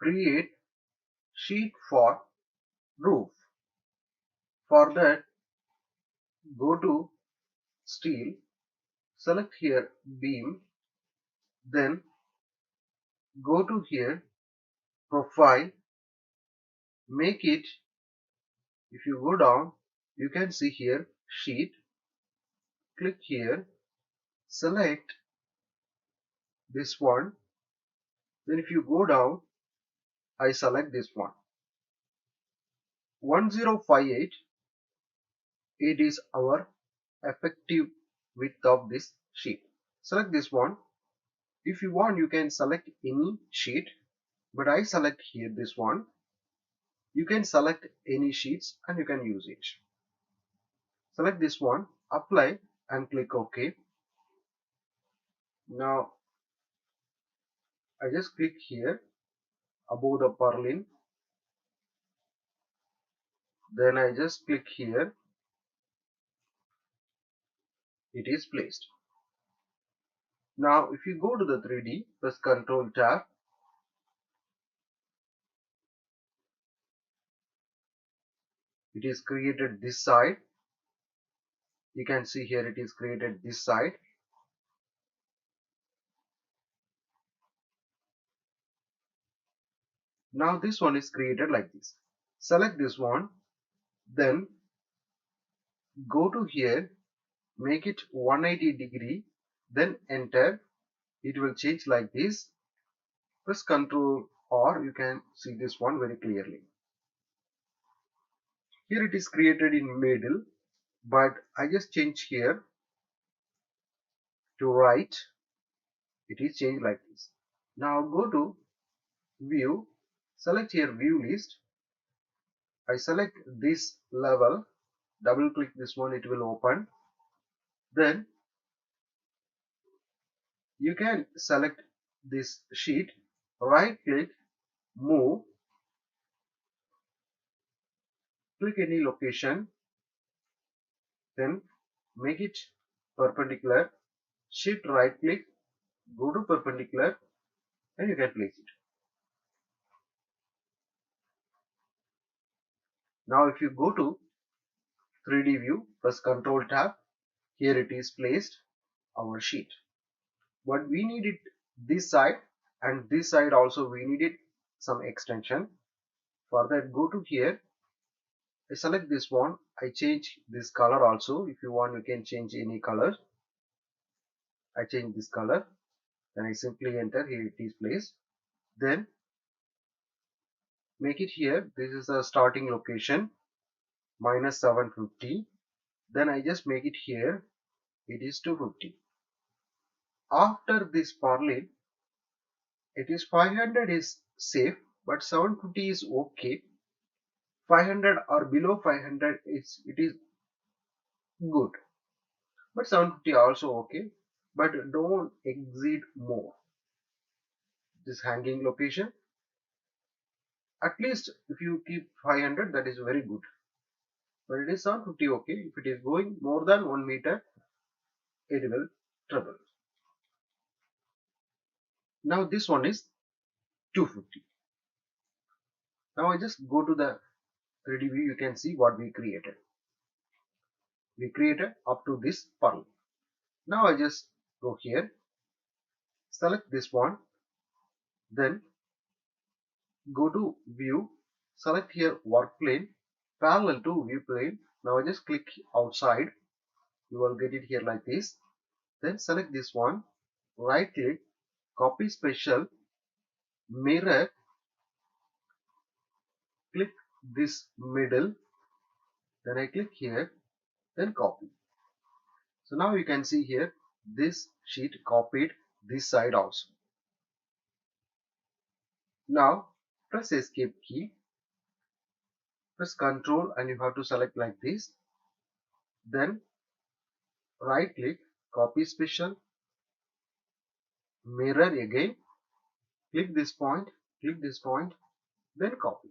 create sheet for roof. For that, go to steel, select here beam, then go to here profile, make it, if you go down you can see here sheet, click here, select this one, then if you go down I select this one 1058, it is our effective width of this sheet. Select this one. If you want you can select any sheet, but I select here this one. You can select any sheets and you can use it. Select this one, apply and click OK. Now I just click here above the purlin, then I just click here, it is placed. Now if you go to the 3D, press Ctrl tab, it is created this side. You can see here it is created this side. Now this one is created like this. Select this one, then go to here, make it 180 degree, then enter. It will change like this. Press Ctrl or you can see this one very clearly. Here it is created in middle, but I just change here to right. It is changed like this. Now go to view, select here view list. I select this level, double click this one, it will open. Then you can select this sheet, right click, move, click any location, then make it perpendicular, shift right click, go to perpendicular and you can place it. Now if you go to 3D view, press Ctrl tab, here it is placed our sheet. But we need it this side and this side also we needed some extension. For that go to here, I select this one, I change this color also. If you want you can change any color. I change this color, then I simply enter, here it is placed. Then make it here, this is a starting location, minus 750. Then I just make it here, it is 250. After this purlin, it is 500 is safe, but 750 is okay. 500 or below 500 it is good, but 750 also okay, but don't exceed more. This hanging location, at least if you keep 500 that is very good, but it is 750 okay. If it is going more than 1 meter it will trouble. Now this one is 250. Now I just go to the 3D view, you can see what we created. We created up to this purlin. Now I just go here, select this one, then go to view, select here work plane parallel to view plane. Now I just click outside, you will get it here like this. Then select this one, right click, copy special, mirror, click this middle, then I click here, then copy. So now you can see here this sheet copied this side also. Now press escape key, press Ctrl and you have to select like this. Then right click, copy special, mirror again, click this point, then copy.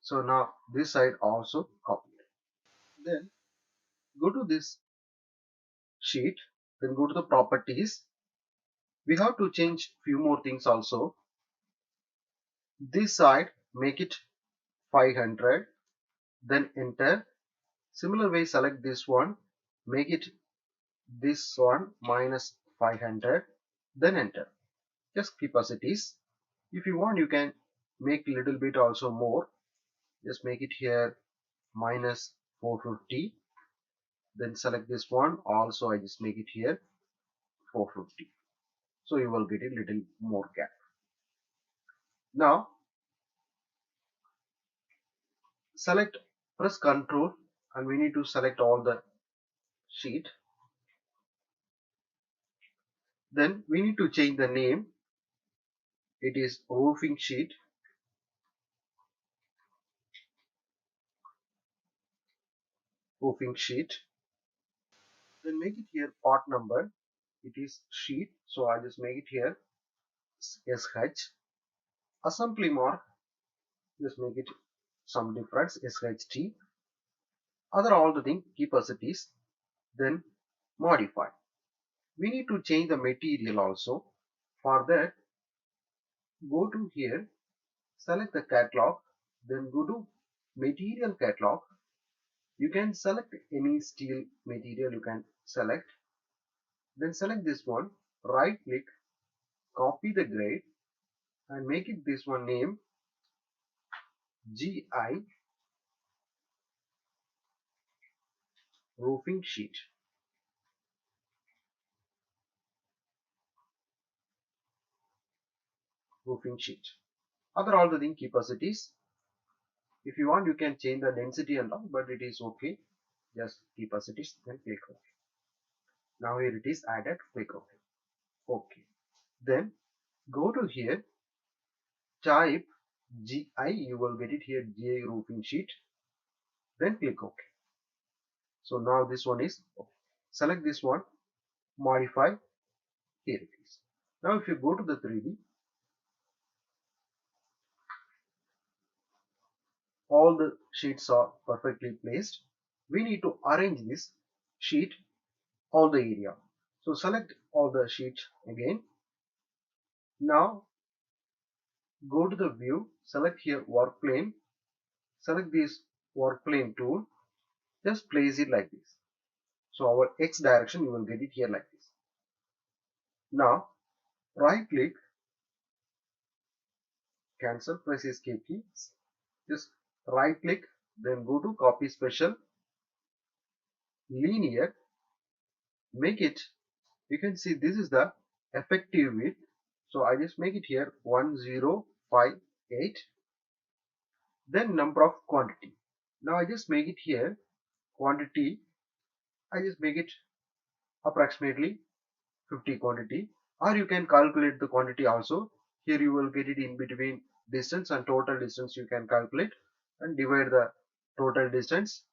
So now this side also copied. Then go to this sheet, then go to the properties. We have to change few more things also. This side make it 500, then enter. Similar way select this one, make it this one minus 500, then enter. Just keep as it is. If you want you can make a little bit also more. Just make it here minus 450, then select this one also. I just make it here 450, so you will get a little more gap. Now select, press Ctrl, and we need to select all the sheet. Then we need to change the name. It is roofing sheet. Roofing sheet. Then make it here part number. It is sheet, so I just make it here SH. Assembly mark, just make it some difference, SHT. Other all the thing keep as it is. Then modify. We need to change the material also. For that, go to here, select the catalog, then go to material catalog. You can select any steel material, you can select. Then select this one, right click, copy the grade, and make it this one name GI roofing sheet. Roofing sheet. Other all the thing keep as it is. If you want you can change the density and all, but it is okay. Just keep as it is, then click OK. Now here it is added, click OK. Okay. Then go to here, type GI, you will get it here GI roofing sheet. Then click OK. So now this one is OK. Select this one, modify, here it is. Now if you go to the 3D, all the sheets are perfectly placed. We need to arrange this sheet all the area. So select all the sheets again. Now go to the view, select here work plane, select this work plane tool, just place it like this. So our X direction you will get it here like this. Now right click, cancel, press escape key, just right click, then go to copy special, linear, make it, you can see this is the effective width. So I just make it here 1058, then number of quantity. Now I just make it here quantity, I just make it approximately 50 quantity, or you can calculate the quantity also. Here you will get it in between distance and total distance, you can calculate and divide the total distance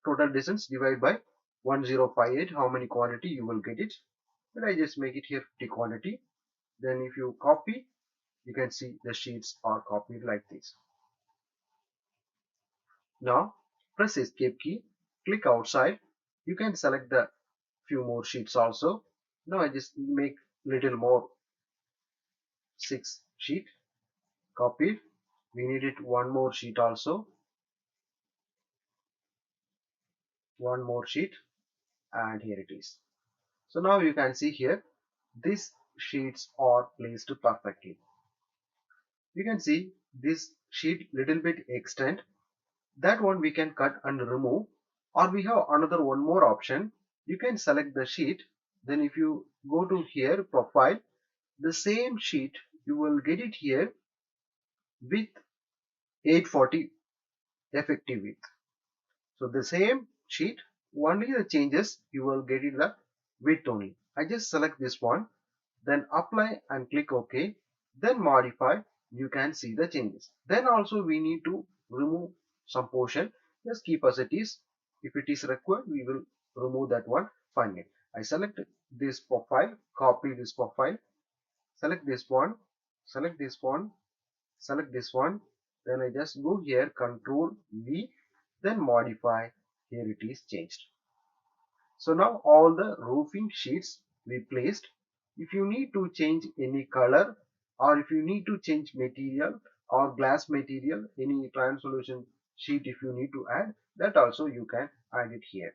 divide by 1058, how many quantity you will get it. And I just make it here 50 quantity. Then if you copy, you can see the sheets are copied like this. Now press escape key, click outside, you can select the few more sheets also. Now I just make little more, 6 sheet, copied. We need it one more sheet also, one more sheet, and here it is. So now you can see here these sheets are placed perfectly. You can see this sheet little bit extend, that one we can cut and remove, or we have another one more option. You can select the sheet, then if you go to here profile, the same sheet you will get it here with 840 effective width. So the same sheet, only the changes you will get in the width only. I just select this one, then apply and click OK, then modify, you can see the changes. Then also we need to remove some portion, just keep as it is. If it is required, we will remove that one finally. I select this profile, copy this profile, select this one, select this one, select this one, then I just go here, Control V, then modify, here it is changed. So now all the roofing sheets we placed. If you need to change any color or if you need to change material, or glass material, any trial solution sheet if you need to add, that also you can add it here.